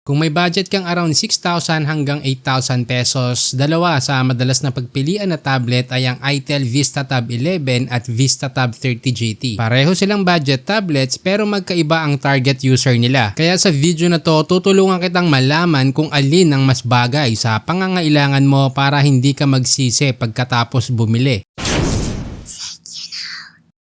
Kung may budget kang around 6,000 hanggang 8,000 pesos, dalawa sa madalas na pagpilian na tablet ay ang Itel VistaTab 11 at VistaTab 30 GT. Pareho silang budget tablets pero magkaiba ang target user nila. Kaya sa video na to, tutulungan kitang malaman kung alin ang mas bagay sa pangangailangan mo para hindi ka magsisi pagkatapos bumili.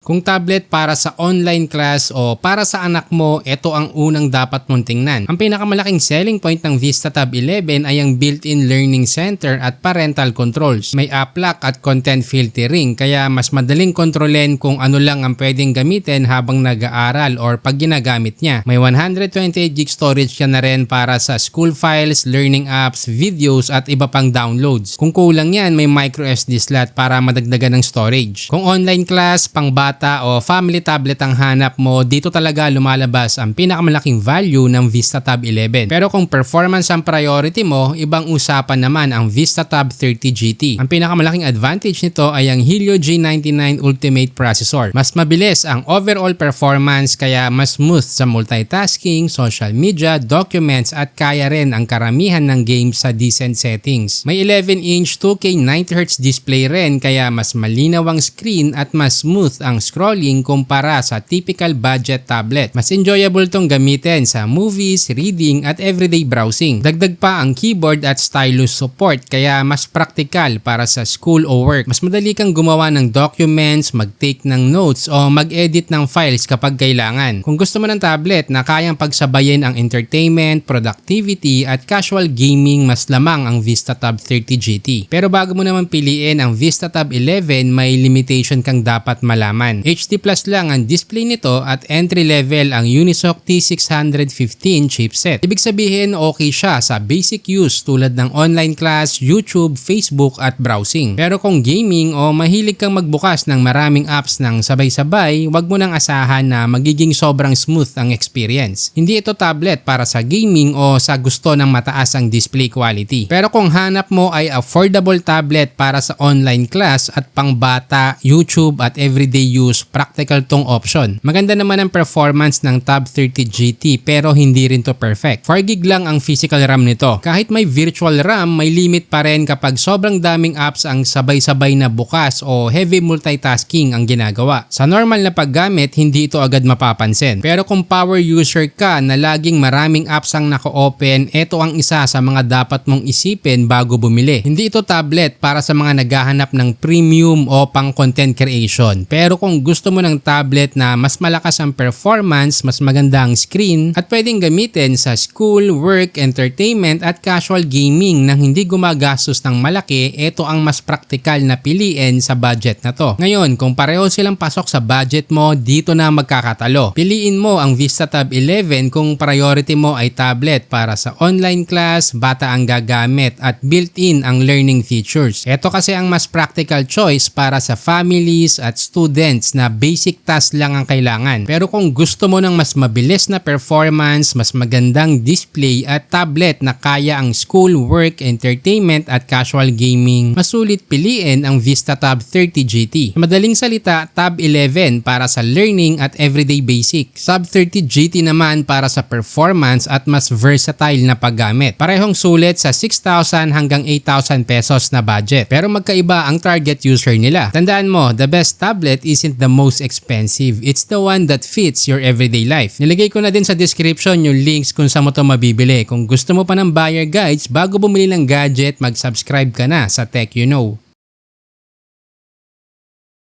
Kung tablet para sa online class o para sa anak mo, ito ang unang dapat mong tingnan. Ang pinakamalaking selling point ng VistaTab 11 ay ang built-in learning center at parental controls. May app lock at content filtering kaya mas madaling kontrolin kung ano lang ang pwedeng gamitin habang nag-aaral or pag ginagamit niya. May 128GB storage ka na rin para sa school files, learning apps, videos at iba pang downloads. Kung kulang yan, may microSD slot para madagdagan ng storage. Kung online class, pangbata o family tablet ang hanap mo, dito talaga lumalabas ang pinakamalaking value ng VistaTab 11. Pero kung performance ang priority mo, ibang usapan naman ang VistaTab 30 GT. Ang pinakamalaking advantage nito ay ang Helio G99 Ultimate Processor. Mas mabilis ang overall performance kaya mas smooth sa multitasking, social media, documents at kaya rin ang karamihan ng games sa decent settings. May 11-inch 2K 90Hz display rin kaya mas malinaw ang screen at mas smooth ang scrolling kumpara sa typical budget tablet. Mas enjoyable tong gamitin sa movies, reading at everyday browsing. Dagdag pa ang keyboard at stylus support kaya mas praktikal para sa school o work. Mas madali kang gumawa ng documents, mag-take ng notes o mag-edit ng files kapag kailangan. Kung gusto mo ng tablet na kayang pagsabayin ang entertainment, productivity at casual gaming, mas lamang ang VistaTab 30 GT. Pero bago mo naman piliin ang VistaTab 11, may limitation kang dapat malaman. HD Plus lang ang display nito at entry level ang Unisoc T615 chipset. Ibig sabihin okay siya sa basic use tulad ng online class, YouTube, Facebook at browsing. Pero kung gaming o mahilig kang magbukas ng maraming apps ng sabay-sabay, wag mo nang asahan na magiging sobrang smooth ang experience. Hindi ito tablet para sa gaming o sa gusto ng mataas ang display quality. Pero kung hanap mo ay affordable tablet para sa online class at pangbata, YouTube at everyday use, practical tong option. Maganda naman ang performance ng Tab 30 GT pero hindi rin to perfect. 4GB lang ang physical RAM nito. Kahit may virtual RAM, may limit pa rin kapag sobrang daming apps ang sabay-sabay na bukas o heavy multitasking ang ginagawa. Sa normal na paggamit, hindi ito agad mapapansin. Pero kung power user ka na laging maraming apps ang naka-open, ito ang isa sa mga dapat mong isipin bago bumili. Hindi ito tablet para sa mga naghahanap ng premium o pang content creation. Pero kung gusto mo ng tablet na mas malakas ang performance, mas maganda ang screen at pwedeng gamitin sa school, work, entertainment at casual gaming nang hindi gumagastos ng malaki, ito ang mas praktikal na piliin sa budget na to. Ngayon, kung pareho silang pasok sa budget mo, dito na magkakatalo. Piliin mo ang VistaTab 11 kung priority mo ay tablet para sa online class, bata ang gagamit at built-in ang learning features. Ito kasi ang mas practical choice para sa families at students na basic task lang ang kailangan. Pero kung gusto mo ng mas mabilis na performance, mas magandang display at tablet na kaya ang school, work, entertainment at casual gaming, masulit piliin ang VistaTab 30 GT. Madaling salita, Tab 11 para sa learning at everyday basics. Tab 30 GT naman para sa performance at mas versatile na paggamit. Parehong sulit sa 6,000 hanggang 8,000 pesos na budget. Pero magkaiba ang target user nila. Tandaan mo, the best tablet isn't the most expensive. It's the one that fits your everyday life. Nilagay ko na din sa description yung links kung saan mo ito mabibili. Kung gusto mo pa ng buyer guides, bago bumili ng gadget, mag-subscribe ka na sa Tech You Know.